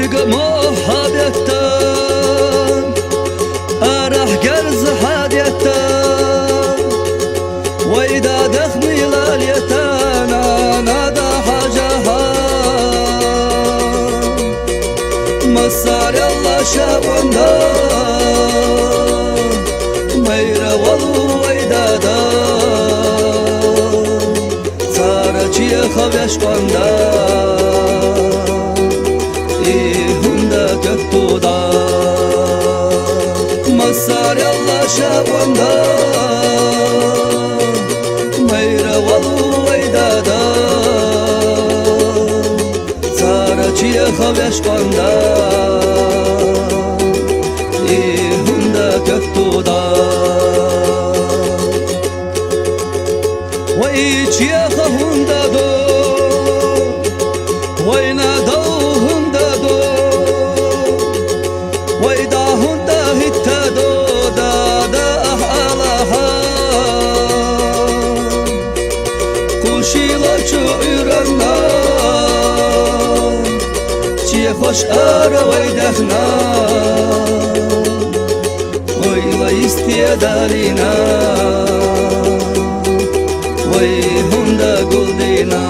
عشق محبتان أرح قرز حاديتان وإذا دخني لاليتان أنا دا حاجهان مسار الله شاوندان ميرا والو ويدادان سارچي خوش قندان İhunda göktuğda Masar Allah şabanda Meyre valu veydada Saraçiye haveş kanda İhunda göktuğda Ve içiye kahunda do Veyna dağında do Veyda hunda hitta do Da da ahalaha Kuşila çuğuranna Çiye hoş ara veydahna Veyla istiye dalina Vey hunda guldina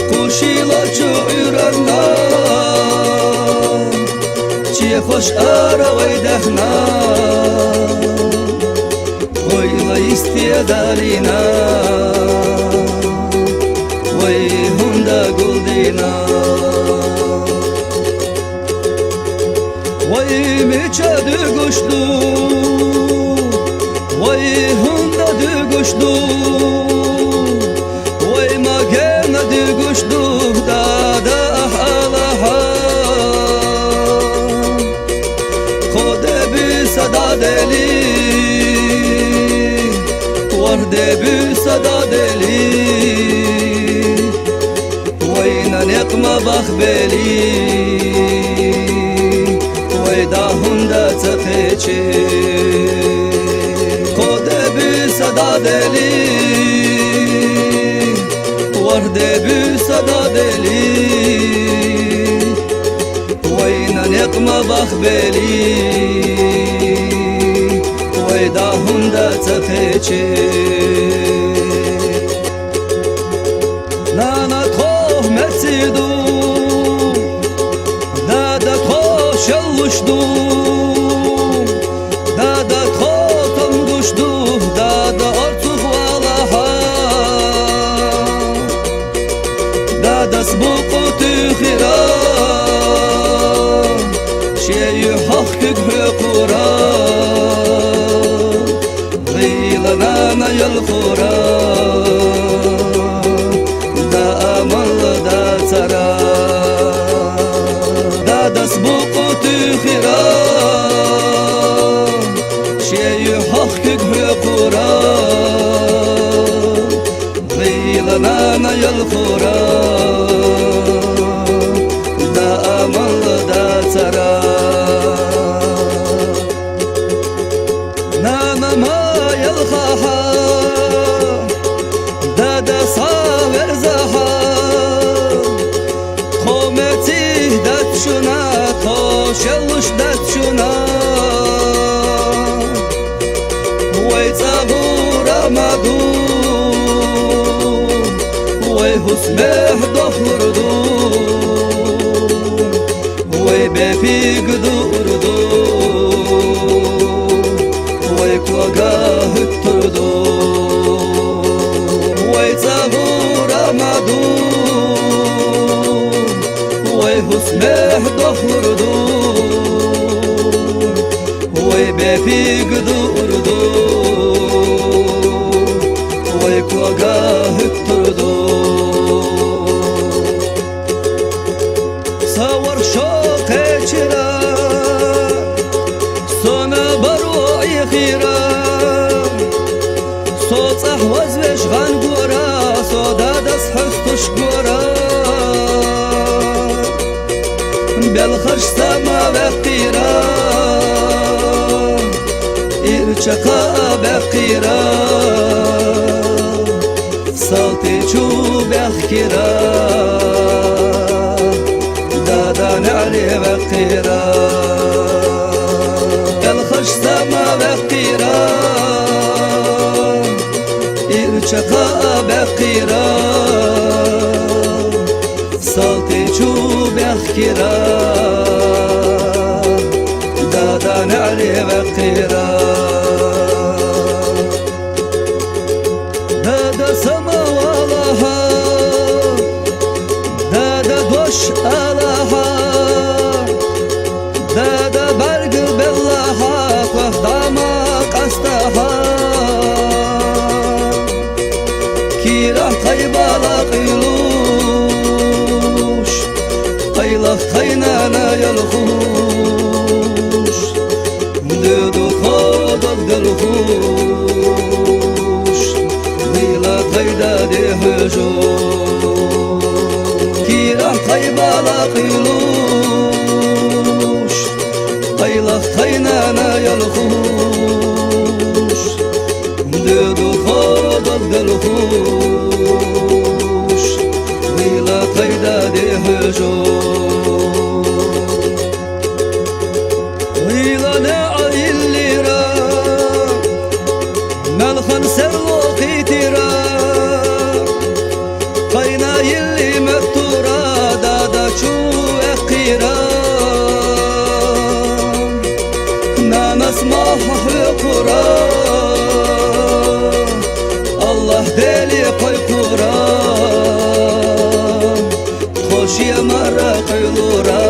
Kuşila çuğuranna Çiye hoş ara veydahna Veyla istiye dalina Vey hunda guldina Vey miçe dügüşlü Vey hunda dügüşlü Vey magena dügüşlü Da da ahalaha Kode bi sada deli Varde bi sada deli Veyna nekma bakhbeli Veyda hunda tafeçi Kode bi sada deli Varde bi sada deli Veyna nekma bakhbeli Veyda hunda tafeçi Nana tohmetsidu Dada toşaluşdu Dada totam düşdü Dada artık valaha Dada sbuku tükhira Şeyi hakkık hükura Gıylanana yalkura Da amallı da tara Da sbuku tükhira Şeyi hakkık hükura Gıylanana yalkura Da amallı da tara Nana ma yalkhaha Dada saver zaha Kometi dat şuna Toşalış dat şuna Vey tağuramadu Vey husmeh dohurdu Vey bepik durdu Vey kuaga hüttürdu Vey tağuramadu Vey husmeh dohurdu Vey bepik durdu Vey kuaga hüttürdu Sawar şok eçira Sona baru khira Sotsah vazveş gan gora Soda das hıftuş gora Belkhaş sama veqira İrçaqa beqira Salti çu beqira وقيرا الخش سما وقيرا إرشقا بقيرا صوتي شو بخيرا دادا نعري وقيرا دادا سما والها دادا دوش آلها دادا برق بالله وخداما قصدها كيرا قيبالا قيلوش قيلخ قينانا يلخوش دودو خودك دلخوش غيلا قيدا دي هجوش كيرا قيبالا قيلوش قيلخ قينانا يلخوش دودو خودك دلخوش غيلا قيدا دي هجوش غيلا ناعي الليرا ملخن سلوقي تيرا قينا يلي مكتورا دادا شو اقيرا نسمح حقورا الله دلي قيقورا خوشي مرة قيلورا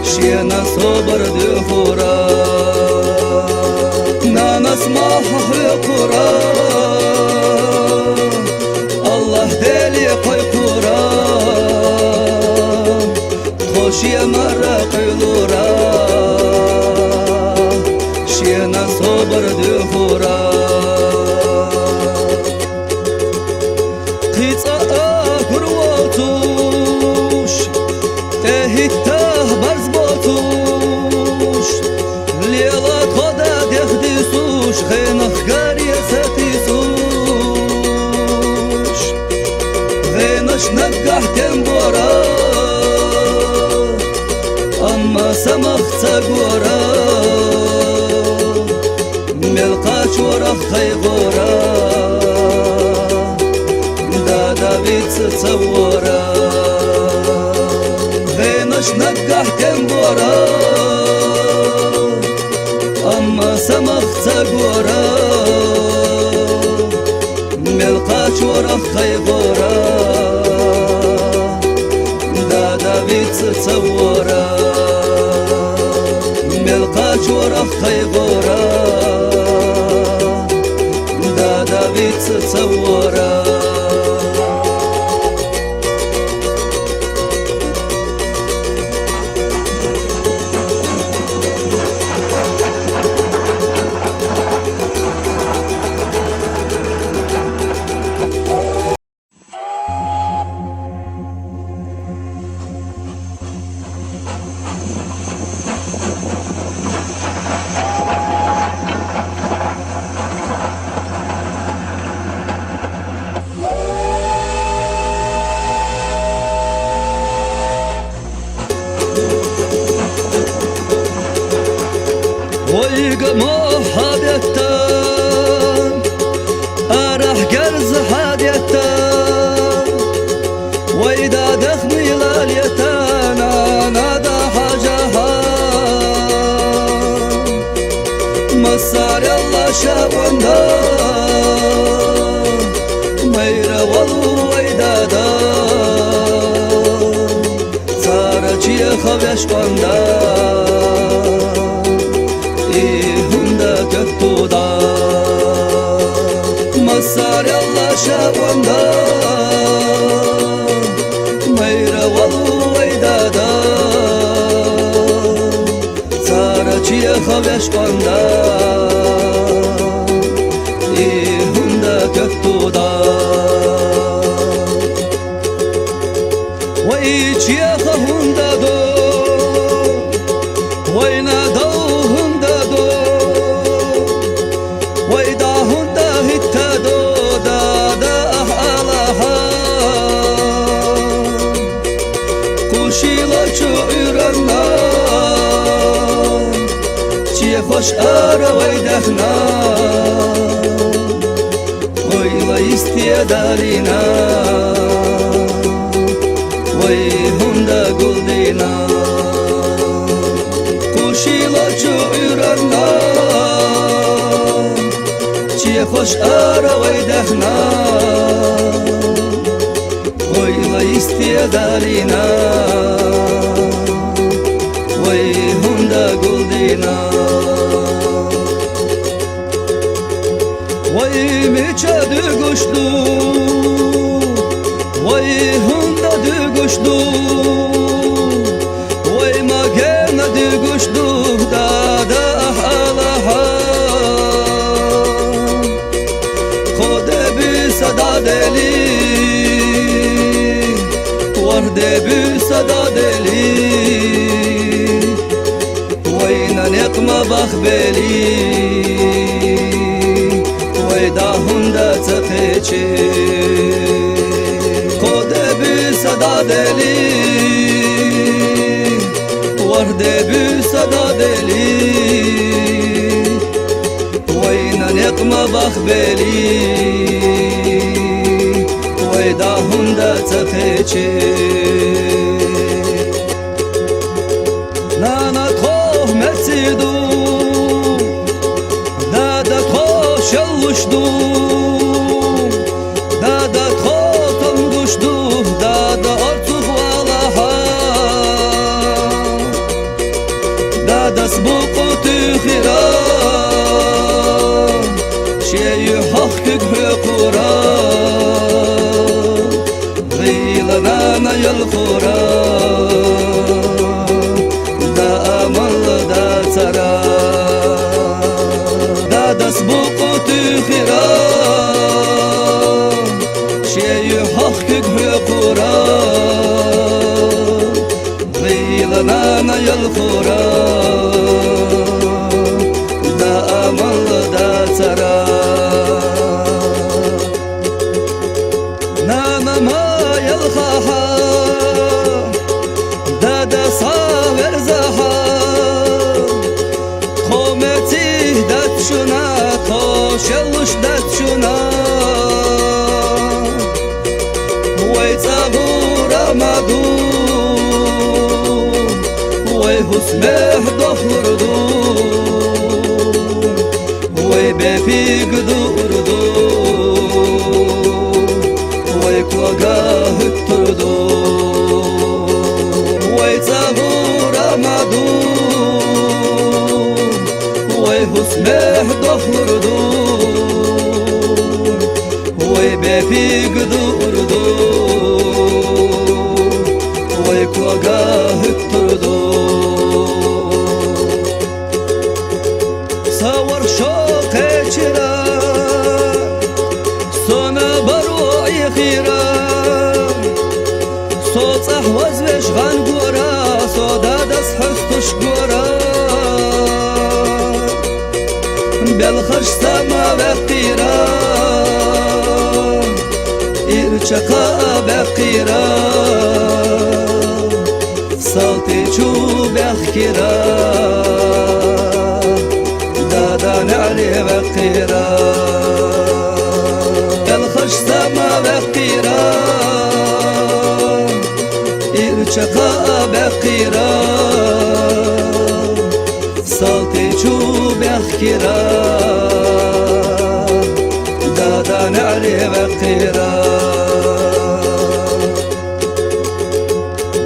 شينا صبر دفورا نسمح حقورا الله دلي قيقورا خوشي مرة قيلورا شينا صبر دفورا قيصا كروتوش تهيته برزبوتوش ليلا خدا دخديسوش خينخ غاري ستيسوش غينش نقح تنبورا أما سمخ تقورا ملقاش ورخ خيبورا دادا بيت تصورا غينش نقح تنبورا أما سمخ تقورا ملقاش ورخ خيبورا دادا بيت تصورا ملقاش ورخ خيبورا دادا بيت تصورا ويقى محابيتان أرح قرز حاديتان وإذا دخمي لاليتان نادى حاجها مسار الله شابنا ميرا والو ويدادا سارة خبيش قندا كتودا مسار الله شابوندا ميرا والو ويدادا سارة چيه خوش قندا هندا كتودا وي چيه هندا دو وينا دو هندا دو وإذا هندا هتدو دادا أحالها خوش آروی دهنا ویلا استیدارینا وی هنده گل دینا خوشیلا چو ایرنا چی خوش آروی دهنا ویلا استیدارینا وی هنده گل دینا وی میچه دو گشتو وی هنده دو گشتو وی مگن دو گشتو دادا حالها خود بی صدا دلی ورده بی صدا دلی وینا نقمه بخبلی ویدا هنده تقیچی خود بی صدا دلی ورده بی صدا دلی وینا نقمه بخبلی ویدا هنده تقیچی نانا خواه مرسیدو دادا خواه شلوشدو دادا خواه تنگوشدو دادا ارتوخ والاها دادا سبوقو تخيرا شيء يحقق حقورا غيلا نانا يلخورا سبوقو تخيرا شيء يحقق حقورا غيلا نانا يلخورا دا أمل دا ترى نانا ما يلخاها دا صاور زها قومتي دات شنا شلوش دات شنا وي تغورا مدو وي هسمح دخردو وي بفيق دوردو وي كوغاه تردو وي تغورا مدو وي هسمح دخردو وي بفيق دوردو وي كوغاه تردو صور شوقي چرا سونا بروعي خيرا صوت احوز وشغان قورا صودا دس حفتش قورا بالخش سما بقيرا إرشقا بقيرا صوتي شو بخكرا دادا نعلي بقيرا بالخش سما بقيرا إرشقا بقيرا صوتي شو بخكرا دادا نعلي بقيرا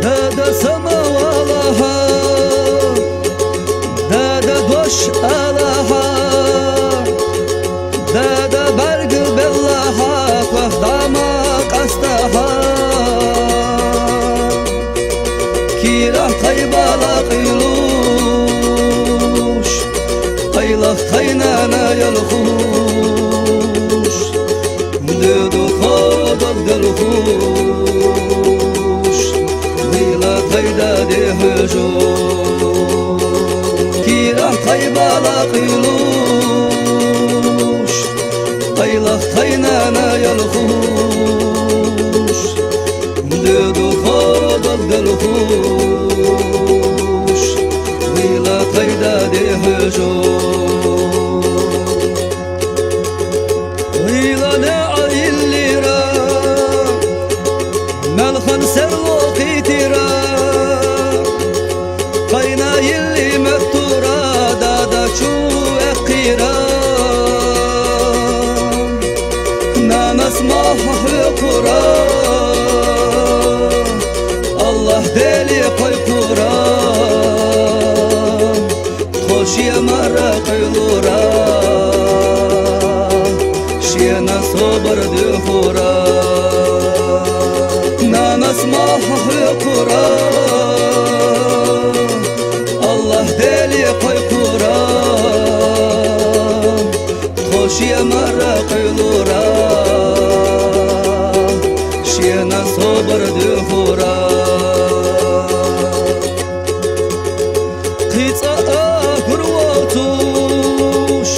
دادا سما والها دادا دوش آلها دادا برق باللها وخداما قصدها كيرا قيبالا قيلوش قيلة قينانا يلخوش دودو خودك دلخوش غيلة قيدا دي حجوش كيرا قيبالا قيلوش قيلة قينانا يلخوش دودو خودك دلخوش غيلة قيدا دي حجوش kura Allah deli koy kura Hoşya mara kıylura Şiyana sobar dühura Nanas mahı kura Allah deli koy kura Hoşya mara kıylura Şiyana sobar dühura Kıtsa kurvotuş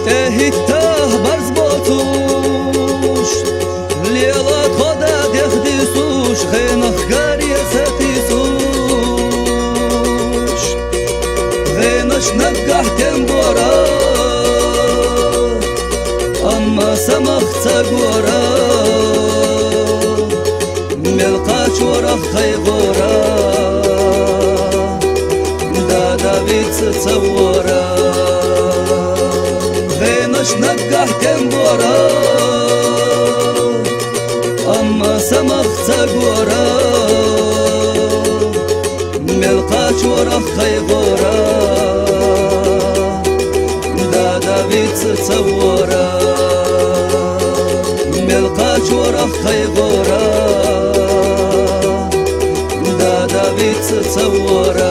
Ehittah barz botuş Lela toda dehdi suş Ghenah gariye sati suş Ghenash naggah tembora Amma samakhta gora Melqa chorah khaygora David تصورا غينش نقح تنبورا أما سمخ تقورا ملقاش ورخ خيبورا David تصورا ملقاش ورخ خيبورا David تصورا